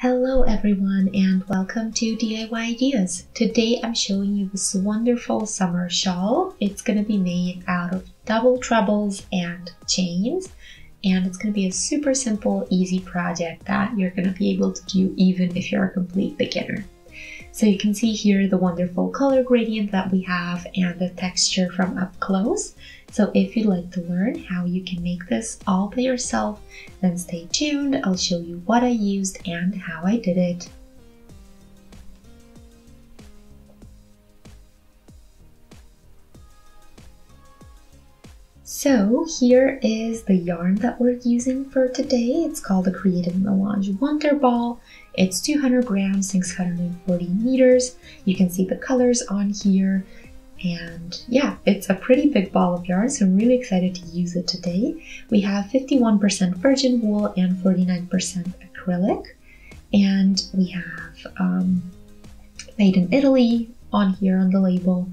Hello everyone and welcome to DIY Ideas. Today I'm showing you this wonderful summer shawl. It's going to be made out of double trebles and chains, and it's going to be a super simple, easy project that you're going to be able to do even if you're a complete beginner. So you can see here the wonderful color gradient that we have and the texture from up close. So if you'd like to learn how you can make this all by yourself, then stay tuned. I'll show you what I used and how I did it. So here is the yarn that we're using for today. It's called the Creative Melange Wonder Ball. It's 200 grams, 640 meters. You can see the colors on here. And yeah, it's a pretty big ball of yarn, so I'm really excited to use it today. We have 51% virgin wool and 49% acrylic. And we have made in Italy on here on the label.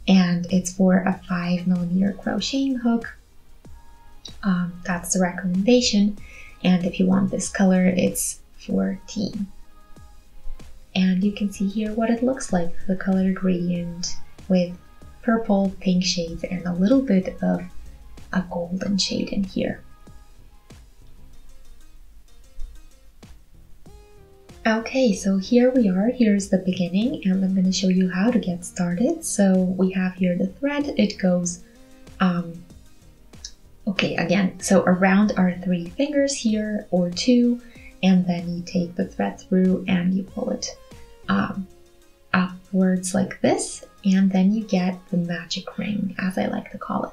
And it's for a 5mm crocheting hook. That's the recommendation. And if you want this color, it's 14. And you can see here what it looks like, the color gradient with purple, pink shades, and a little bit of a golden shade in here. Okay, so here we are. Here's the beginning, and I'm going to show you how to get started. So we have here the thread. It goes, so around our 3 fingers here, or 2, and then you take the thread through and you pull it upwards like this, and then you get the magic ring, as I like to call it.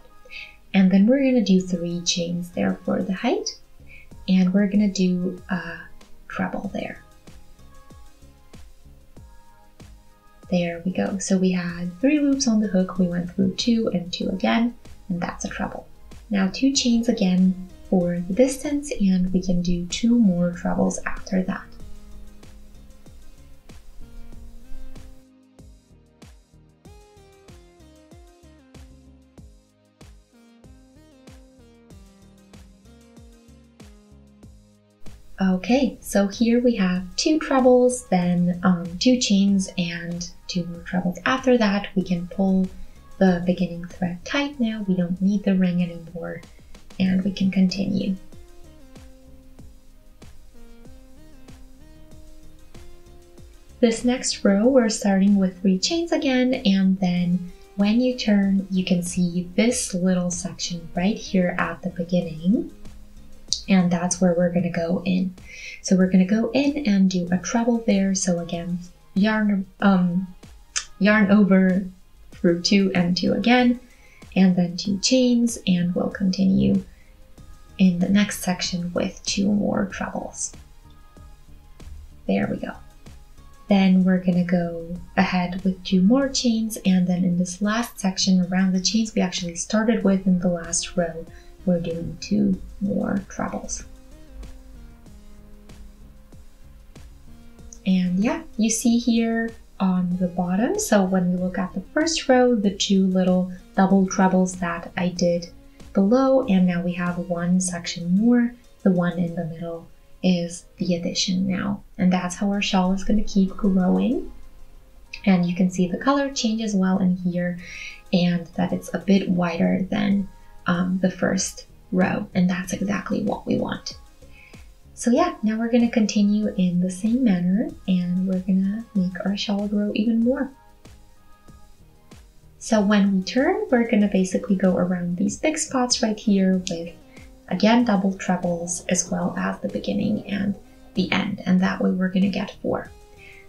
And then we're going to do 3 chains there for the height, and we're going to do a treble there. There we go. So we had 3 loops on the hook, we went through 2 and 2 again, and that's a treble. Now 2 chains again for the distance, and we can do 2 more trebles after that. Okay, so here we have 2 trebles, then 2 chains and 2 more trebles. After that, we can pull the beginning thread tight now. We don't need the ring anymore, and we can continue. This next row, we're starting with 3 chains again, and then when you turn, you can see this little section right here at the beginning. And that's where we're going to go in. So we're going to go in and do a treble there. So again, yarn over through 2 and 2 again, and then 2 chains, and we'll continue in the next section with 2 more trebles. There we go. Then we're going to go ahead with 2 more chains, and then in this last section around the chains we actually started with in the last row, we're doing 2 more trebles. And yeah, you see here on the bottom, so when we look at the first row, the 2 little double trebles that I did below, and now we have 1 section more. The one in the middle is the addition now, and that's how our shawl is going to keep growing. And you can see the color change as well in here, and that it's a bit wider than the first row, and that's exactly what we want. So yeah, now we're going to continue in the same manner, and we're going to make our shawl grow even more. So when we turn, we're going to basically go around these big spots right here with, again, double trebles, as well as the beginning and the end, and that way we're going to get 4.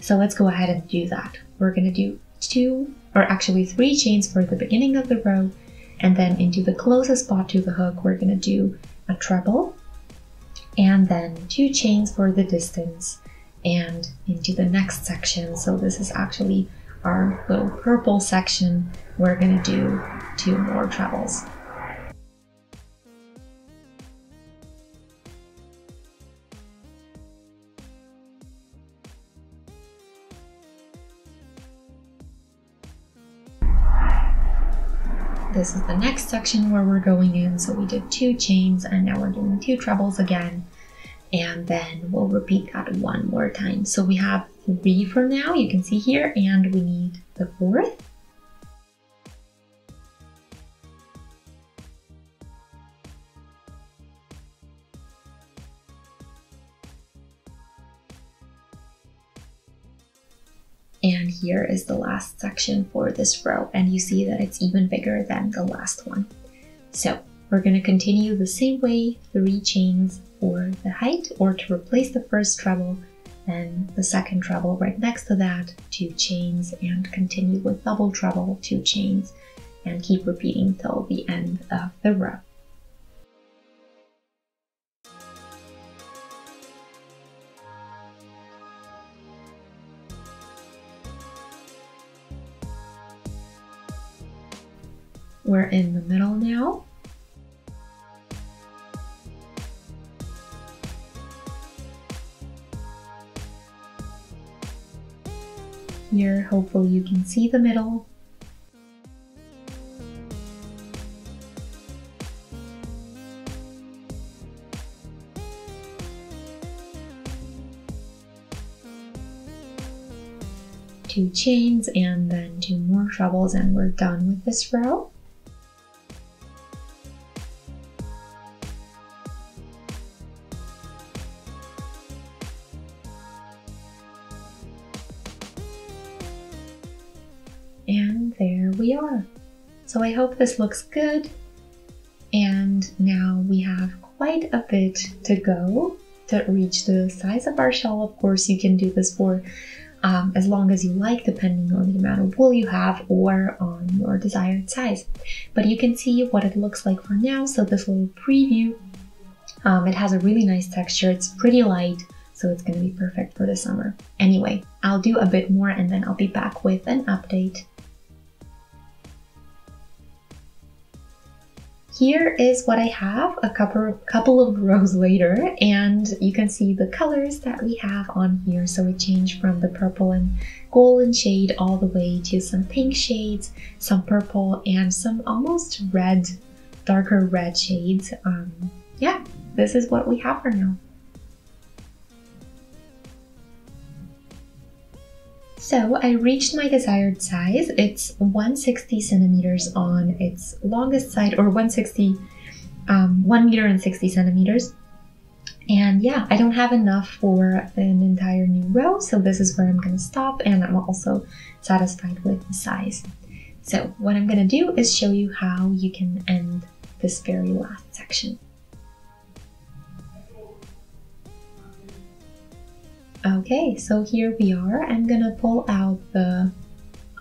So let's go ahead and do that. We're going to do 3 chains for the beginning of the row, and then into the closest spot to the hook, we're going to do a treble, and then 2 chains for the distance, and into the next section. So this is actually our little purple section. We're going to do 2 more trebles. This is the next section where we're going in. So we did 2 chains, and now we're doing 2 trebles again. and then we'll repeat that one more time. So we have 3 for now, you can see here, and we need the 4th. And here is the last section for this row, and you see that it's even bigger than the last one. So we're going to continue the same way, 3 chains for the height, or to replace the first treble, then the second treble right next to that, 2 chains, and continue with double treble, 2 chains, and keep repeating till the end of the row. We're in the middle now. Here, hopefully you can see the middle. Two chains and then 2 more trebles, and we're done with this row. And there we are. So I hope this looks good. And now we have quite a bit to go to reach the size of our shawl. Of course, you can do this for as long as you like, depending on the amount of wool you have or on your desired size. But you can see what it looks like for now. So this little preview, it has a really nice texture. It's pretty light, so it's going to be perfect for the summer. Anyway, I'll do a bit more and then I'll be back with an update. Here is what I have a couple of rows later, and you can see the colors that we have on here. So it changed from the purple and golden shade all the way to some pink shades, some purple, and some almost red, darker red shades. Yeah, this is what we have for now. So I reached my desired size. It's 160 centimeters on its longest side, or 1 meter and 60 centimeters. And yeah, I don't have enough for an entire new row, so this is where I'm going to stop, and I'm also satisfied with the size. So what I'm going to do is show you how you can end this very last section. Okay, so here we are. I'm gonna pull out the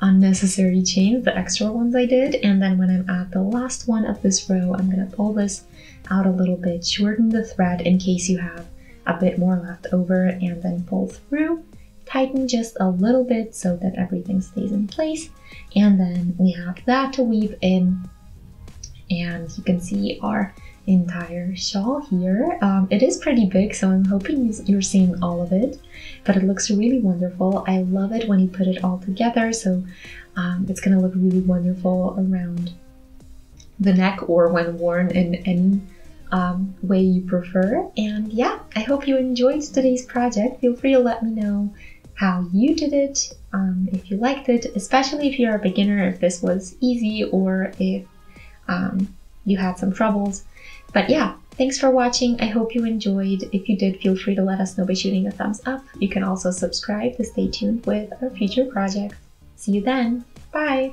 unnecessary chains, the extra ones I did, and then when I'm at the last one of this row, I'm gonna pull this out a little bit, shorten the thread in case you have a bit more left over, and then pull through, tighten just a little bit so that everything stays in place, and then we have that to weave in, and you can see our entire shawl here. It is pretty big, so I'm hoping you're seeing all of it, but it looks really wonderful. I love it when you put it all together, so it's gonna look really wonderful around the neck or when worn in any way you prefer. And yeah, I hope you enjoyed today's project. Feel free to let me know how you did it, if you liked it, especially if you're a beginner, if this was easy or if you had some troubles. But yeah, thanks for watching. I hope you enjoyed. If you did, feel free to let us know by shooting a thumbs up. You can also subscribe to stay tuned with our future projects. See you then. Bye!